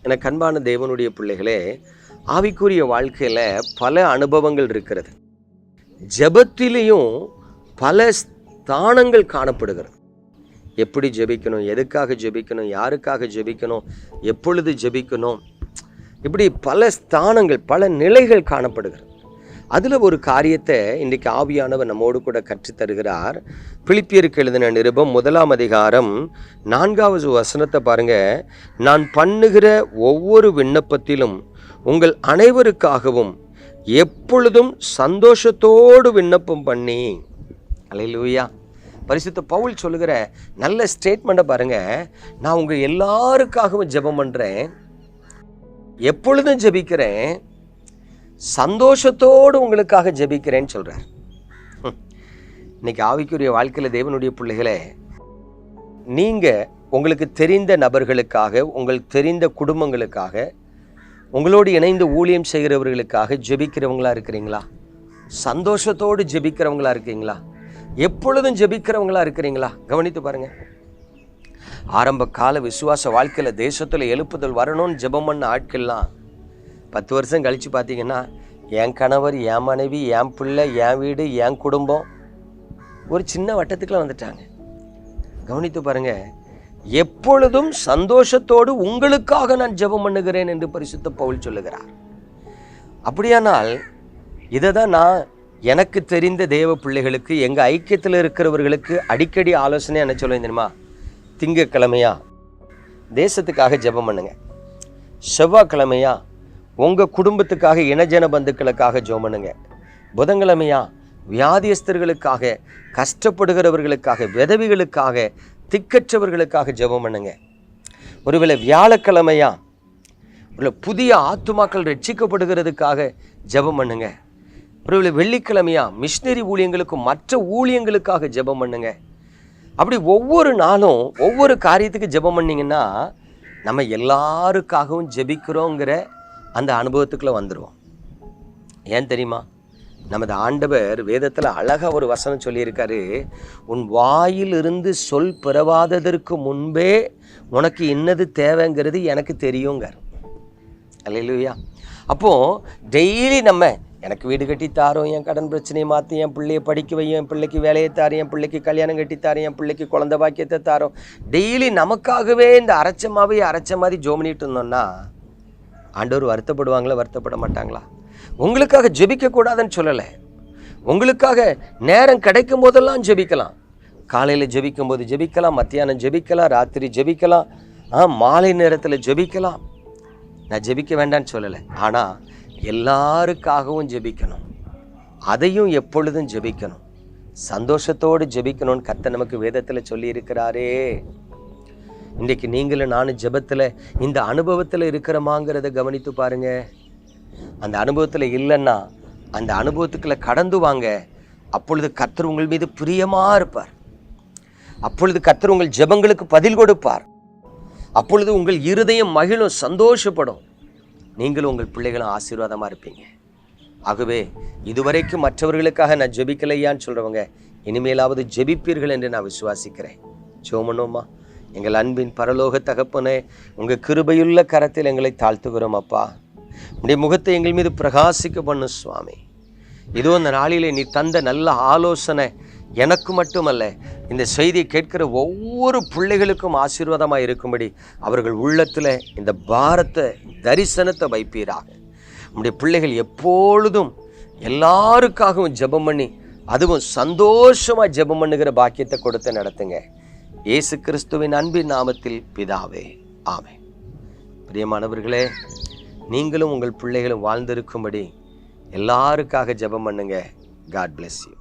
எனக்கு அன்பான தேவனுடைய பிள்ளைகளே, ஆவிக்குரிய வாழ்க்கையில் பல அனுபவங்கள் இருக்கிறது. ஜெபத்திலையும் பல ஸ்தானங்கள் காணப்படுகிறது. எப்படி ஜெபிக்கணும், எதுக்காக ஜெபிக்கணும், யாருக்காக ஜெபிக்கணும், எப்பொழுது ஜெபிக்கணும், இப்படி பல ஸ்தானங்கள், பல நிலைகள் காணப்படுகிறது. அதில் ஒரு காரியத்தை இன்றைக்கு ஆவியானவர் நம்மோடு கூட கற்றுத்தருகிறார். பிலிப்பியருக்கு எழுதின நிருபம் 1ஆம் அதிகாரம் 4வது வசனத்தை பாருங்கள். நான் பண்ணுகிற ஒவ்வொரு விண்ணப்பத்திலும் உங்கள் அனைவருக்காகவும் எப்பொழுதும் சந்தோஷத்தோடு விண்ணப்பம் பண்ணி. அல்லேலூயா. பரிசுத்த பவுல் சொல்லுகிற நல்ல ஸ்டேட்மெண்ட்டை பாருங்கள். நான் உங்கள் எல்லாருக்காகவும் ஜெபம் பண்ணுறேன், எப்பொழுதும் ஜெபிக்கிறேன், சந்தோஷத்தோடு உங்களுக்காக ஜெபிக்கிறேன்னு சொல்கிறார். இன்னைக்கு ஆவிக்குரிய வாழ்க்கையில் தேவனுடைய பிள்ளைகளே, நீங்கள் உங்களுக்கு தெரிந்த நபர்களுக்காக, உங்களுக்கு தெரிந்த குடும்பங்களுக்காக, உங்களோடு இணைந்து ஊழியம் செய்கிறவர்களுக்காக ஜெபிக்கிறவங்களா இருக்கிறீங்களா? சந்தோஷத்தோடு ஜெபிக்கிறவங்களா இருக்கீங்களா? எப்பொழுதும் ஜெபிக்கிறவங்களா இருக்கிறீங்களா? கவனித்து பாருங்கள். ஆரம்ப கால விசுவாச வாழ்க்கையில் தேசத்தில் எழுப்புதல் வரணும்னு ஜெபம் பண்ண ஆட்கள்லாம் 10 வருஷம் கழித்து பார்த்தீங்கன்னா, என் கணவர், என் மனைவி, என் பிள்ளை, என் வீடு, என் குடும்பம் ஒரு சின்ன வட்டத்துக்குள்ள வந்துட்டாங்க. கவனித்து பாருங்கள். எப்பொழுதும் சந்தோஷத்தோடு உங்களுக்காக நான் ஜெபம் பண்ணுகிறேன் என்று பரிசுத்த பவுல் சொல்லுகிறார். அப்படியானால் இதை தான் நான் எனக்கு தெரிந்த தேவ பிள்ளைகளுக்கு, எங்கள் ஐக்கியத்தில் இருக்கிறவர்களுக்கு அடிக்கடி ஆலோசனை என்ன சொல்லுவேன் தெரியுமா? திங்கக்கிழமையா தேசத்துக்காக ஜெபம் பண்ணுங்க, செவ்வாய்க்கிழமையா உங்கள் குடும்பத்துக்காக, இனஜன பந்துக்களுக்காக ஜெபம் பண்ணுங்க, புதன்கிழமையா வியாதியஸ்தர்களுக்காக, கஷ்டப்படுகிறவர்களுக்காக, விதவிகளுக்காக, திக்கற்றவர்களுக்காக ஜெபம் பண்ணுங்க. ஒருவேளை வியாழக்கிழமையா ஒரு புதிய ஆத்துமாக்கள் ரட்சிக்கப்படுகிறதுக்காக ஜெபம் பண்ணுங்க. ஒருவேளை வெள்ளிக்கிழமையா மிஷினரி ஊழியங்களுக்கும் மற்ற ஊழியங்களுக்காக ஜெபம் பண்ணுங்க. அப்படி ஒவ்வொரு நாளும் ஒவ்வொரு காரியத்துக்கு ஜெபம் பண்ணிங்கன்னா நம்ம எல்லாருக்காகவும் ஜெபிக்கிறோங்கிற அந்த அனுபவத்துக்குள்ளே வந்துடுவோம். ஏன் தெரியுமா? நமது ஆண்டவர் வேதத்தில் அழகாக ஒரு வசனம் சொல்லியிருக்காரு. உன் வாயிலிருந்து சொல் பிறவாததற்கு முன்பே உனக்கு என்னது தேவைங்கிறது எனக்கு தெரியுங்கார். அல்லேலூயா. அப்போது டெய்லி நம்ம, எனக்கு வீடு கட்டி தாரோம், என் கடன் பிரச்சனையை மாற்றி, என் பிள்ளையை படிக்க வையும், என் பிள்ளைக்கு வேலையை தாரோம், என் பிள்ளைக்கு கல்யாணம் கட்டி தாரோம், என் பிள்ளைக்கு குழந்தை பாக்கியத்தை தாரோம், டெய்லி நமக்காகவே இந்த அரைச்ச மாதிரி ஜெபம் பண்ணிட்டு இருந்தோம்னா ஆண்டவர் வருத்தப்படுவாங்களா? வருத்தப்பட மாட்டாங்களா? உங்களுக்காக ஜெபிக்கக்கூடாதுன்னு சொல்லலை. உங்களுக்காக நேரம் கிடைக்கும் போதெல்லாம் ஜெபிக்கலாம். காலையில் ஜெபிக்கும் போது ஜெபிக்கலாம், மத்தியானம் ஜெபிக்கலாம், ராத்திரி ஜெபிக்கலாம், மாலை நேரத்தில் ஜெபிக்கலாம். நான் ஜெபிக்க வேண்டான்னு சொல்லலை. ஆனால் எல்லாருக்காகவும் ஜெபிக்கணும். அதையும் எப்பொழுதும் ஜெபிக்கணும், சந்தோஷத்தோடு ஜெபிக்கணும்னு கர்த்தர் நமக்கு வேதத்தில் சொல்லியிருக்கிறாரே. இன்றைக்கு நீங்களும் நானும் ஜெபத்தில் இந்த அனுபவத்தில் இருக்கிறோமாங்கிறத கவனித்து பாருங்க. அந்த அனுபவத்தில் இல்லைன்னா அந்த அனுபவத்துக்குள்ள கடந்து வாங்க. அப்பொழுது கர்த்தர் உங்கள் மீது பிரியமாக இருப்பார். அப்பொழுது கர்த்தர் உங்கள் ஜெபங்களுக்கு பதில் கொடுப்பார். அப்பொழுது உங்கள் இருதயம் மகிழும், சந்தோஷப்படும். நீங்களும் உங்கள் பிள்ளைகளும் ஆசீர்வாதமாக இருப்பீங்க. ஆகவே இதுவரைக்கும் மற்றவர்களுக்காக நான் ஜெபிக்கலையான்னு சொல்கிறவங்க இனிமேலாவது ஜெபிப்பீர்கள் என்று நான் விசுவாசிக்கிறேன். ஜெபமனோமா. எங்கள் அன்பின் பரலோக தகப்பனே, உங்கள் கிருபையுள்ள கரத்தில் எங்களை தாழ்த்துகிறோம் அப்பா. உடைய முகத்தை எங்கள் மீது பிரகாசிக்க பண்ணு சுவாமி. இதோ அந்த நாளிலே நீ தந்த நல்ல ஆலோசனை எனக்கு மட்டுமல்ல, இந்த செய்தியை கேட்கிற ஒவ்வொரு பிள்ளைகளுக்கும் ஆசீர்வாதமாக இருக்கும்படி அவர்கள் உள்ளத்தில் இந்த பாரத்தை, தரிசனத்தை வைப்பீராக. நம்முடைய பிள்ளைகள் எப்பொழுதும் எல்லாருக்காகவும் ஜெபம் பண்ணி, அதுவும் சந்தோஷமாக ஜெபம் பண்ணுகிற பாக்கியத்தை கொடுத்து நடத்துங்க. இயேசு கிறிஸ்துவின் அன்பின் நாமத்தில் பிதாவே, ஆமென். பிரியமானவர்களே, நீங்களும் உங்கள் பிள்ளைகளும் வாழ்ந்திருக்கும்படி எல்லாருக்காக ஜெபம் பண்ணுங்க. God bless you.